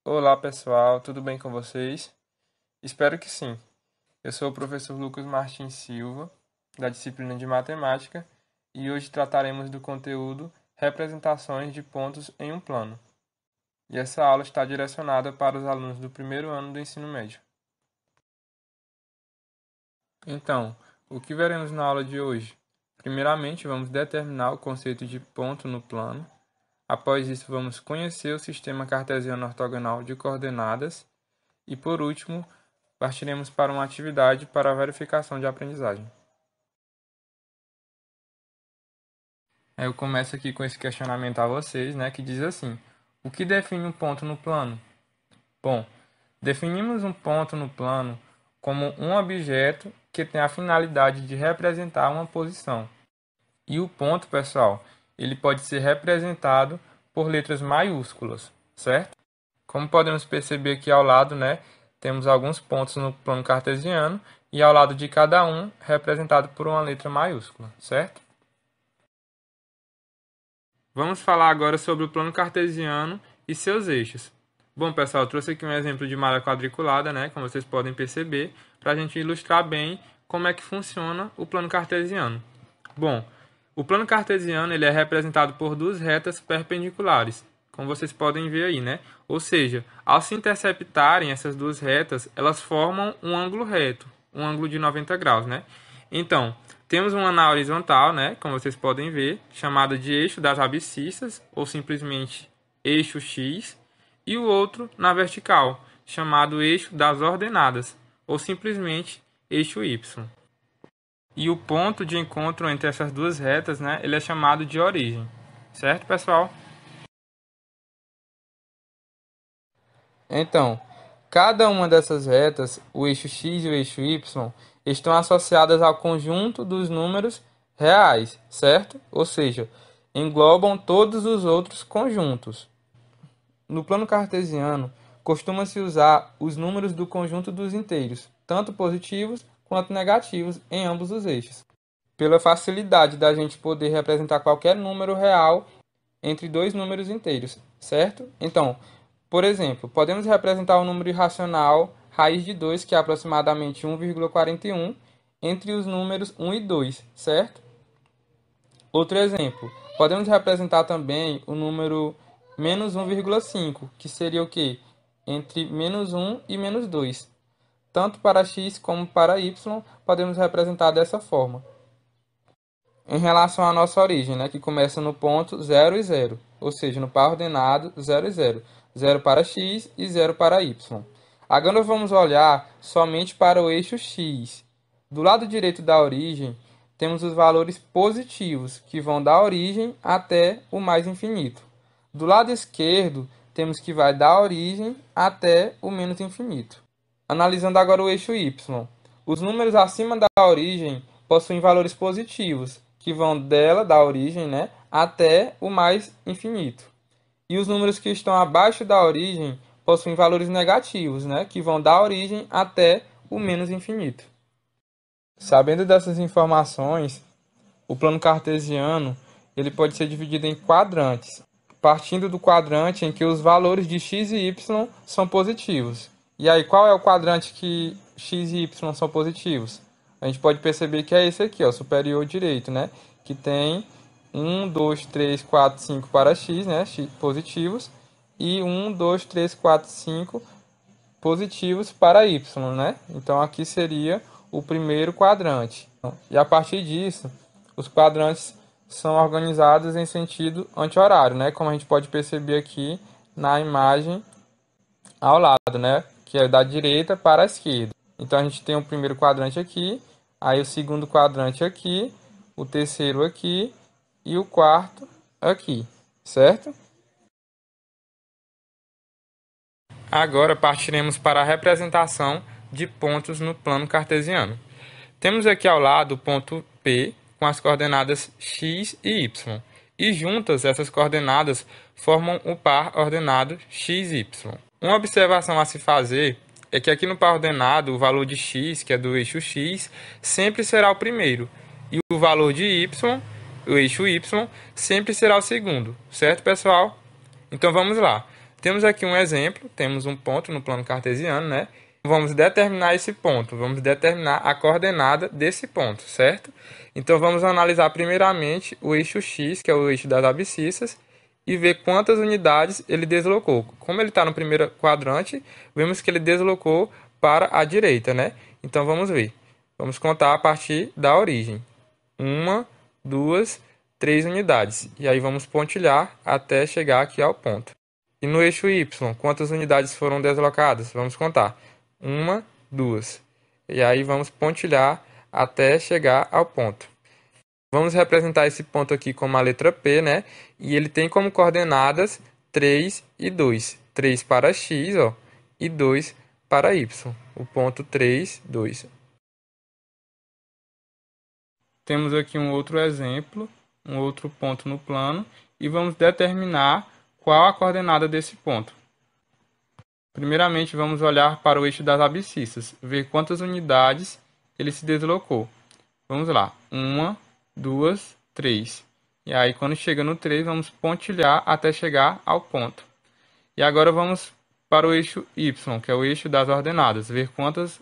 Olá pessoal, tudo bem com vocês? Espero que sim. Eu sou o professor Lucas Martins Silva, da disciplina de Matemática, e hoje trataremos do conteúdo Representações de pontos em um plano. E essa aula está direcionada para os alunos do primeiro ano do ensino médio. Então, o que veremos na aula de hoje? Primeiramente, vamos determinar o conceito de ponto no plano. Após isso, vamos conhecer o sistema cartesiano ortogonal de coordenadas. E, por último, partiremos para uma atividade para a verificação de aprendizagem. Eu começo aqui com esse questionamento a vocês, que diz assim: o que define um ponto no plano? Bom, definimos um ponto no plano como um objeto que tem a finalidade de representar uma posição. E o ponto, pessoal, ele pode ser representado por letras maiúsculas, certo? Como podemos perceber aqui ao lado, temos alguns pontos no plano cartesiano e ao lado de cada um representado por uma letra maiúscula, certo? Vamos falar agora sobre o plano cartesiano e seus eixos. Bom, pessoal, eu trouxe aqui um exemplo de malha quadriculada, como vocês podem perceber, para a gente ilustrar bem como é que funciona o plano cartesiano. Bom, o plano cartesiano ele é representado por duas retas perpendiculares, como vocês podem ver aí, Ou seja, ao se interceptarem essas duas retas, elas formam um ângulo reto, um ângulo de 90 graus, Então, temos uma na horizontal, como vocês podem ver, chamada de eixo das abscissas, ou simplesmente eixo X, e o outro na vertical, chamado eixo das ordenadas, ou simplesmente eixo Y. E o ponto de encontro entre essas duas retas, ele é chamado de origem. Certo, pessoal? Então, cada uma dessas retas, o eixo x e o eixo y, estão associadas ao conjunto dos números reais, certo? Ou seja, englobam todos os outros conjuntos. No plano cartesiano, costuma-se usar os números do conjunto dos inteiros, tanto positivos quanto negativos, em ambos os eixos, pela facilidade da gente poder representar qualquer número real entre dois números inteiros, certo? Então, por exemplo, podemos representar o número irracional raiz de 2, que é aproximadamente 1,41, entre os números 1 e 2, certo? Outro exemplo, podemos representar também o número menos 1,5, que seria o quê? Entre menos 1 e menos 2. Tanto para x como para y, podemos representar dessa forma. Em relação à nossa origem, que começa no ponto 0 e 0, ou seja, no par ordenado 0 e 0. 0 para x e 0 para y. Agora vamos olhar somente para o eixo x. Do lado direito da origem, temos os valores positivos, que vão da origem até o mais infinito. Do lado esquerdo, temos que vai da origem até o menos infinito. Analisando agora o eixo y. Os números acima da origem possuem valores positivos, que vão dela, da origem, até o mais infinito. E os números que estão abaixo da origem possuem valores negativos, que vão da origem até o menos infinito. Sabendo dessas informações, o plano cartesiano ele pode ser dividido em quadrantes, partindo do quadrante em que os valores de x e y são positivos. E aí, qual é o quadrante que x e y são positivos? A gente pode perceber que é esse aqui, o superior direito, que tem 1, 2, 3, 4, 5 para x, x positivos, e 1, 2, 3, 4, 5 positivos para y, Então aqui seria o primeiro quadrante. E a partir disso, os quadrantes são organizados em sentido anti-horário, Como a gente pode perceber aqui na imagem ao lado, Que é da direita para a esquerda. Então a gente tem o primeiro quadrante aqui, aí o segundo quadrante aqui, o terceiro aqui e o quarto aqui, certo? Agora partiremos para a representação de pontos no plano cartesiano. Temos aqui ao lado o ponto P com as coordenadas x e y. E juntas essas coordenadas formam o par ordenado xy. Uma observação a se fazer é que aqui no par ordenado o valor de x, que é do eixo x, sempre será o primeiro. E o valor de y, o eixo y, sempre será o segundo. Certo, pessoal? Então vamos lá. Temos aqui um exemplo, temos um ponto no plano cartesiano, né? Vamos determinar esse ponto, vamos determinar a coordenada desse ponto, certo? Então vamos analisar primeiramente o eixo x, que é o eixo das abscissas, e ver quantas unidades ele deslocou. Como ele está no primeiro quadrante, vemos que ele deslocou para a direita, né? Então vamos ver. Vamos contar a partir da origem. 1, 2, 3 unidades. E aí vamos pontilhar até chegar aqui ao ponto. E no eixo y, quantas unidades foram deslocadas? Vamos contar. 1, 2. E aí vamos pontilhar até chegar ao ponto. Vamos representar esse ponto aqui como a letra P, né? E ele tem como coordenadas 3 e 2. 3 para x, ó, e 2 para y. O ponto 3, 2. Temos aqui um outro exemplo, um outro ponto no plano, e vamos determinar qual a coordenada desse ponto. Primeiramente, vamos olhar para o eixo das abscissas, ver quantas unidades ele se deslocou. Vamos lá, 1, 2, 3. E aí, quando chega no 3, vamos pontilhar até chegar ao ponto. E agora vamos para o eixo y, que é o eixo das ordenadas, ver quantas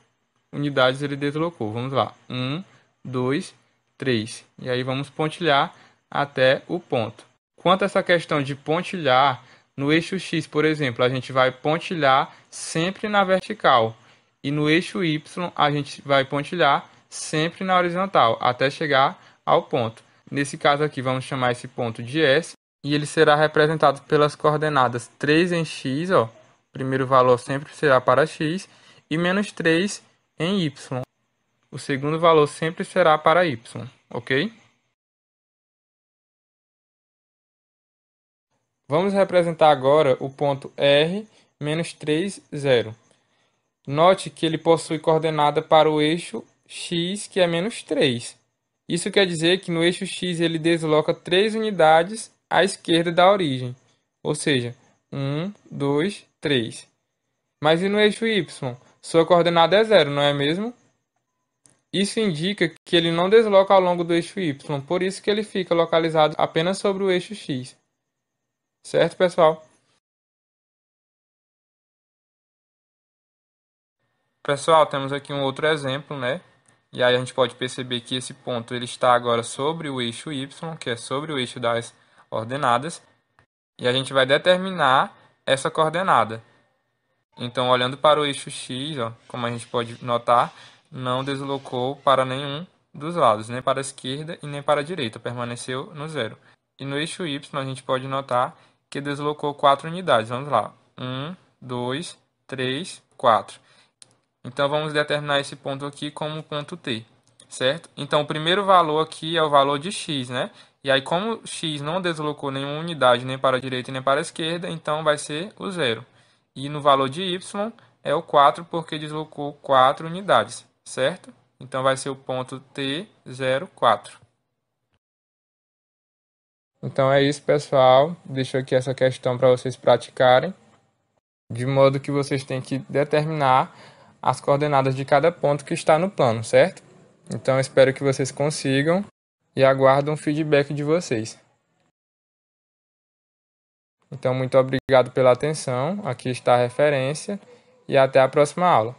unidades ele deslocou. Vamos lá, 1, 2, 3. E aí vamos pontilhar até o ponto. Quanto a essa questão de pontilhar, no eixo x, por exemplo, a gente vai pontilhar sempre na vertical. E no eixo y, a gente vai pontilhar sempre na horizontal, até chegar ao ponto. Nesse caso aqui, vamos chamar esse ponto de S. E ele será representado pelas coordenadas 3 em x, ó. O primeiro valor sempre será para x. E menos 3 em y. O segundo valor sempre será para y, ok? Vamos representar agora o ponto R menos 3, 0. Note que ele possui coordenada para o eixo x, que é menos 3. Isso quer dizer que no eixo x ele desloca 3 unidades à esquerda da origem. Ou seja, 1, 2, 3. Mas e no eixo y? Sua coordenada é 0, não é mesmo? Isso indica que ele não desloca ao longo do eixo y, por isso que ele fica localizado apenas sobre o eixo x. Certo, pessoal? Pessoal, temos aqui um outro exemplo, né? E aí a gente pode perceber que esse ponto ele está agora sobre o eixo y, que é sobre o eixo das ordenadas, e a gente vai determinar essa coordenada. Então, olhando para o eixo x, ó, como a gente pode notar, não deslocou para nenhum dos lados, nem para a esquerda e nem para a direita, permaneceu no zero. E no eixo y, a gente pode notar que deslocou 4 unidades. Vamos lá. 1, 2, 3, 4. Então, vamos determinar esse ponto aqui como ponto T, certo? Então, o primeiro valor aqui é o valor de x, né? E aí, como x não deslocou nenhuma unidade nem para a direita nem para a esquerda, então vai ser o zero. E no valor de y é o 4, porque deslocou 4 unidades, certo? Então, vai ser o ponto T, 0, 4. Então, é isso, pessoal. Deixo aqui essa questão para vocês praticarem, de modo que vocês têm que determinar as coordenadas de cada ponto que está no plano, certo? Então, espero que vocês consigam e aguardo um feedback de vocês. Então, muito obrigado pela atenção. Aqui está a referência e até a próxima aula.